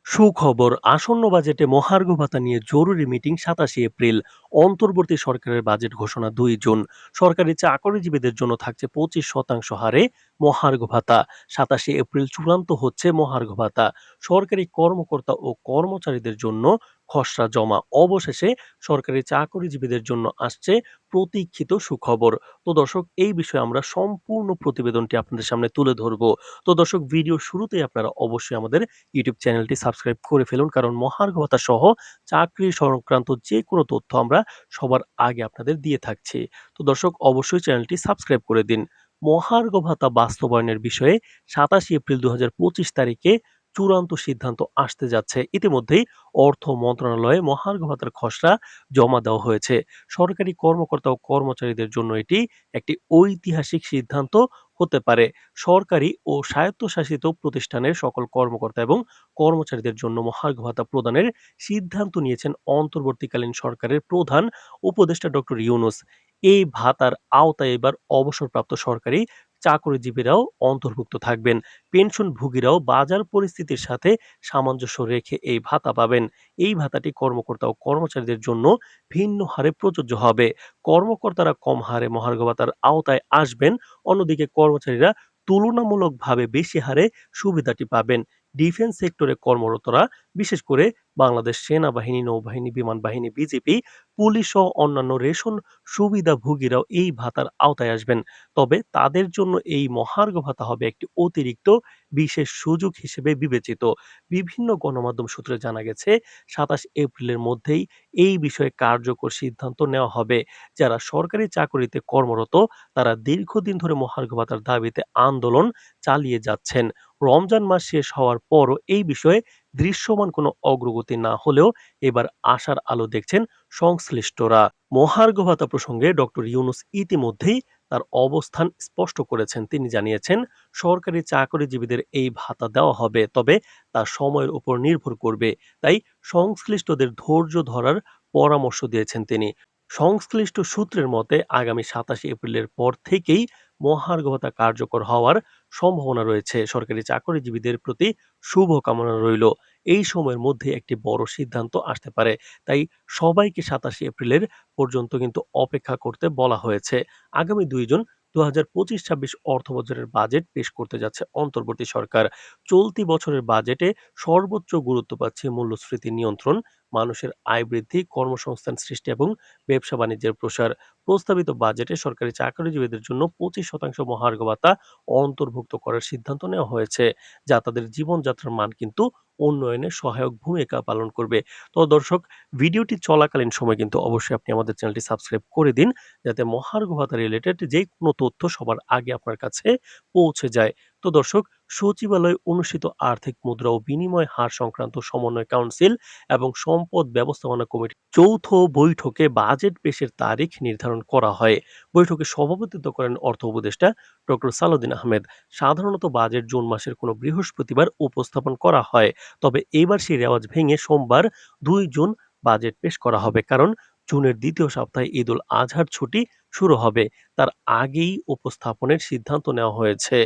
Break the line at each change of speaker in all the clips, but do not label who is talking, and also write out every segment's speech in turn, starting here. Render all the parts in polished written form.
সুখবর, আসন্ন বাজেটে মহার্ঘ ভাতা নিয়ে জরুরি মিটিং ২৭ এপ্রিল। অন্তর্বর্তী সরকারের বাজেট ঘোষণা ২ জুন। সরকারি চাকরিজীবীদের জন্য থাকছে ২৫% হারে মহার্ঘ ভাতা। ২৭ এপ্রিল চূড়ান্ত হচ্ছে মহার্ঘ ভাতা। সরকারি কর্মকর্তা ও কর্মচারীদের জন্য খসড়া জমা। অবশেষে সরকারি চাকরিজীবীদের জন্য আসছে প্রতীক্ষিত সুখবর। তো দর্শক, এই বিষয়ে আমরা সম্পূর্ণ প্রতিবেদনটি আপনাদের সামনে তুলে ধরব। তো দর্শক, ভিডিও শুরুতেই আপনারা অবশ্যই আমাদের ইউটিউব চ্যানেলটি সাবস্ক্রাইব করে ফেলুন, কারণ মহার্ঘ ভাতা সহ চাকরি সংক্রান্ত যে কোনো তথ্য আমরা সবার আগে আপনাদের দিয়ে থাকছি। তো দর্শক, অবশ্যই চ্যানেলটি সাবস্ক্রাইব করে দিন। মহার্ঘ ভাতা বাস্তবায়নের বিষয়ে ২৭ এপ্রিল ২০২৫ তারিখে চূড়ান্ত সিদ্ধান্ত আসতে যাচ্ছে। ইতিমধ্যেই অর্থ মন্ত্রণালয়ে মহার্ঘ ভাতার খসড়া জমা দেওয়া হয়েছে। সরকারি কর্মকর্তা ও কর্মচারীদের জন্য এটি একটি ঐতিহাসিক সিদ্ধান্ত হতে পারে। সরকারি ও স্বায়ত্তশাসিত প্রতিষ্ঠানের সকল কর্মকর্তা এবং কর্মচারীদের জন্য মহার্ঘ ভাতা প্রদানের সিদ্ধান্ত নিয়েছেন অন্তর্বর্তীকালীন সরকারের প্রধান উপদেষ্টা ডক্টর ইউনূস। এই ভাতার আওতায় এবার অবসরপ্রাপ্ত সরকারি চাকরিজীবীরাও অন্তর্ভুক্ত থাকবেন। পেনশনভোগীরাও বাজার পরিস্থিতির সাথে সামঞ্জস্য রেখে এই ভাতা পাবেন। এই ভাতাটি কর্মকর্তা ও কর্মচারীদের জন্য ভিন্ন হারে প্রযোজ্য হবে। কর্মকর্তারা কম হারে মহার্ঘ ভাতার আওতায় আসবেন, অন্যদিকে কর্মচারীরা তুলনামূলকভাবে বেশি হারে সুবিধাটি পাবেন। ডিফেন্স সেক্টরে কর্মরতরা, বিশেষ করে বাংলাদেশ সেনাবাহিনী, নৌবাহিনী, বিমান বাহিনী, বিজিবি, পুলিশ সহ অন্যান্য রেশন সুবিধাভোগীরাও এই ভাতার আওতায় আসবেন। তবে তাদের জন্য এই মহার্ঘ ভাতা হবে একটি অতিরিক্ত বিশেষ সুযোগ হিসেবে বিবেচিত। বিভিন্ন গণমাধ্যম সূত্রে জানা গেছে ২৭ এপ্রিলের মধ্যেই এই বিষয়ে কার্যকর সিদ্ধান্ত নেওয়া হবে। যারা সরকারি চাকরিতে কর্মরত তারা দীর্ঘদিন ধরে মহার্ঘ ভাতার দাবিতে আন্দোলন চালিয়ে যাচ্ছেন। রমজান মাস শেষ হওয়ার পরও এই বিষয়ে দৃশ্যমান কোনো অগ্রগতি না হলেও এবার আশার আলো দেখছেন সংশ্লিষ্টরা। মহার্ঘ ভাতা প্রসঙ্গে ডক্টর ইউনূস ইতিমধ্যেই তার অবস্থান স্পষ্ট করেছেন। তিনি জানিয়েছেন, সরকারি চাকরিজীবীদের এই ভাতা দেওয়া হবে, তবে তা সময়ের উপর নির্ভর করবে। তাই সংশ্লিষ্টদের ধৈর্য ধরার পরামর্শ দিয়েছেন তিনি। সংশ্লিষ্ট সূত্রের মতে আগামী ২৭ এপ্রিলের পর থেকেই মহার্ঘ ভাতা কার্যকর হওয়ার সম্ভাবনা রয়েছে। সরকারি চাকরিজীবীদের প্রতি শুভকামনা রইল। এই সময়ের মধ্যে একটি বড় সিদ্ধান্ত আসতে পারে। তাই সবাইকে ২৭ এপ্রিলের পর্যন্ত কিন্তু অপেক্ষা করতে বলা হয়েছে। আগামী ২ জুন ২০২৫-২৬ অর্থবছরের বাজেট পেশ করতে যাচ্ছে অন্তর্বর্তী সরকার। চলতি বছরের বাজেটে সর্বোচ্চ গুরুত্ব পাচ্ছে মূল্যস্ফীতি নিয়ন্ত্রণ, মানুষের আয় বৃদ্ধি, কর্মসংস্থান সৃষ্টি এবং ব্যবসা-বাণিজ্যের প্রসার। প্রস্তাবিত বাজেটে সরকারি চাকরিজীবীদের জন্য ২৫% মহার্ঘ ভাতা অন্তর্ভুক্ত করার সিদ্ধান্ত নেওয়া হয়েছে, যা তাদের জীবনযাত্রার মান কিন্তু উন্নয়নে সহায়ক ভূমিকা পালন করবে। তো দর্শক, ভিডিওটি চলাকালীন সময় কিন্তু অবশ্যই আপনি আমাদের চ্যানেলটি সাবস্ক্রাইব করে দিন, যাতে মহার্ঘ ভাতা রিলেটেড যে কোনো তথ্য সবার আগে আপনার কাছে পৌঁছে যায়। তো দর্শক, সচিবালয়ে অনুষ্ঠিত আর্থিক মুদ্রা ও বিনিময় হার সংক্রান্ত সমন্বয় কাউন্সিল এবং সম্পদ ব্যবস্থাপনা কমিটির যৌথ বৈঠকে বাজেট পেশের তারিখ নির্ধারণ করা হয়। বৈঠকে সভাপতিত্ব করেন অর্থ উপদেষ্টা ডক্টর সালাউদ্দিন আহমেদ। সাধারণত বাজেট জুন মাসের কোনো বৃহস্পতিবার উপস্থাপন করা হয়, তবে এবার সেই রেওয়াজ ভেঙে সোমবার ২ জুন বাজেট পেশ করা হবে, কারণ জুনের দ্বিতীয় সপ্তাহে ঈদ উল আজহার ছুটি শুরু হবে। তার আগেই উপস্থাপনের সিদ্ধান্ত নেওয়া হয়েছে।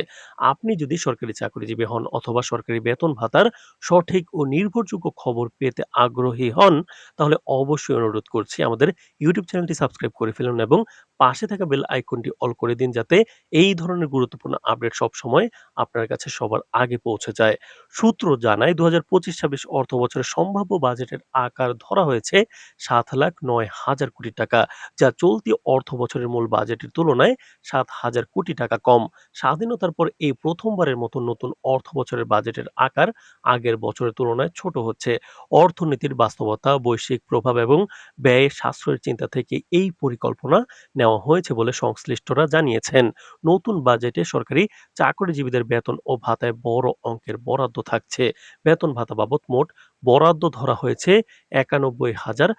আপনি যদি সরকারি চাকরিজীবী হন অথবা সরকারি বেতন ভাতার সঠিক ও নির্ভরযোগ্য খবর পেতে আগ্রহী হন, তাহলে অবশ্যই অনুরোধ করছি আমাদের ইউটিউব চ্যানেলটি সাবস্ক্রাইব করে ফেলুন এবং পাশে থাকা বেল আইকনটি অল করে দিন, যাতে এই ধরনের গুরুত্বপূর্ণ আপডেট সবসময় আপনার কাছে সবার আগে পৌঁছে যায়। সূত্র জানায় ২০২৫-২৬ অর্থ বছরের সম্ভাব্য বাজেটের আকার ধরা হয়েছে ৭,০৯,০০০ কোটি টাকা, যা চলতি অর্থ বছরের মূল বাজেটের তুলনায় ৭,০০০ কোটি টাকা কম। স্বাধীনতার পর এই প্রথমবারের মতো নতুন অর্থ বছরের বাজেটের আকার আগের বছরের তুলনায় ছোট হচ্ছে। অর্থনীতির বাস্তবতা, বৈশ্বিক প্রভাব এবং ব্যয় সাশ্রয়ের চিন্তা থেকে এই পরিকল্পনা নেওয়া হয়েছে বলে সংশ্লিষ্টরা জানিয়েছেন। নতুন বাজেটে সরকারি চাকরিজীবীদের বেতন ও ভাতায় বড় অঙ্কের বরাদ্দ থাকছে। বেতন ভাতা বাবদ মোট বরাদ্দ ধরা হয়েছে ৯১,৫৮০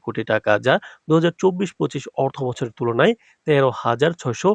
কোটি টাকা, যা ২০২৪-২৫ অর্থ বছরের তুলনায় ১৩,৬৮৬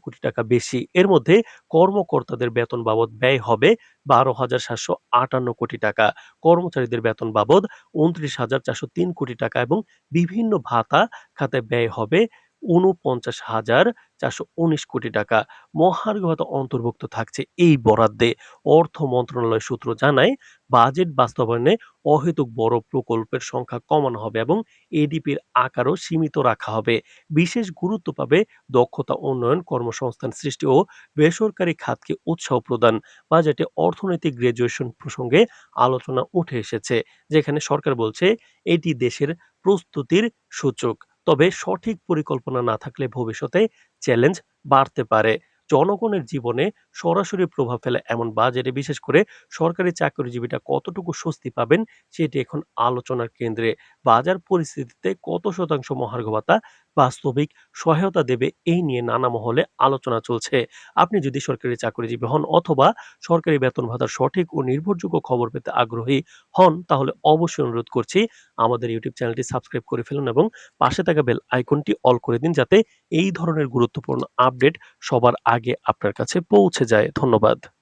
কোটি টাকা বেশি। এর মধ্যে কর্মকর্তাদের বেতন বাবদ ব্যয় হবে ১২,৭৫৮ কোটি টাকা, কর্মচারীদের বেতন বাবদ ২৯,৪০৩ কোটি টাকা এবং বিভিন্ন ভাতা খাতে ব্যয় হবে ৪৯,৪১৯ কোটি টাকা। মহার্ঘ ভাতা অন্তর্ভুক্ত থাকছে এই বরাদ্দে। অর্থ মন্ত্রণালয় সূত্র জানায়, বাজেট বাস্তবায়নে অহেতুক বড় প্রকল্পের সংখ্যা কমানো হবে এবং এডিপির আকারও সীমিত রাখা হবে। বিশেষ গুরুত্ব পাবে দক্ষতা উন্নয়ন, কর্মসংস্থান সৃষ্টি ও বেসরকারি খাতকে উৎসাহ প্রদান। বাজেটে অর্থনৈতিক গ্র্যাজুয়েশন প্রসঙ্গে আলোচনা উঠে এসেছে, যেখানে সরকার বলছে এটি দেশের প্রস্তুতির সূচক। তবে সঠিক পরিকল্পনা না থাকলে ভবিষ্যতে চ্যালেঞ্জ বাড়তে পারে। জনগণের জীবনে সরাসরি প্রভাব ফেলে এমন বাজেটে বিশেষ করে সরকারি চাকরিজীবীরা কতটুকু স্বস্তি পাবেন সেটি এখন আলোচনার কেন্দ্রে। বাজার পরিস্থিতিতে কত শতাংশ মহার্ঘ ভাতা বাস্তবিক সহায়তা দেবে এই নিয়ে নানা মহলে আলোচনা চলছে। আপনি যদি সরকারি চাকরিজীবী হন অথবা সরকারি বেতন ভাতার সঠিক ও নির্ভরযোগ্য খবর পেতে আগ্রহী হন, তাহলে অবশ্যই অনুরোধ করছি আমাদের ইউটিউব চ্যানেলটি সাবস্ক্রাইব করে ফেলুন এবং পাশে থাকা বেল আইকনটি অল করে দিন, যাতে এই ধরনের গুরুত্বপূর্ণ আপডেট সবার আগে আপনার কাছে পৌঁছে যায়। ধন্যবাদ।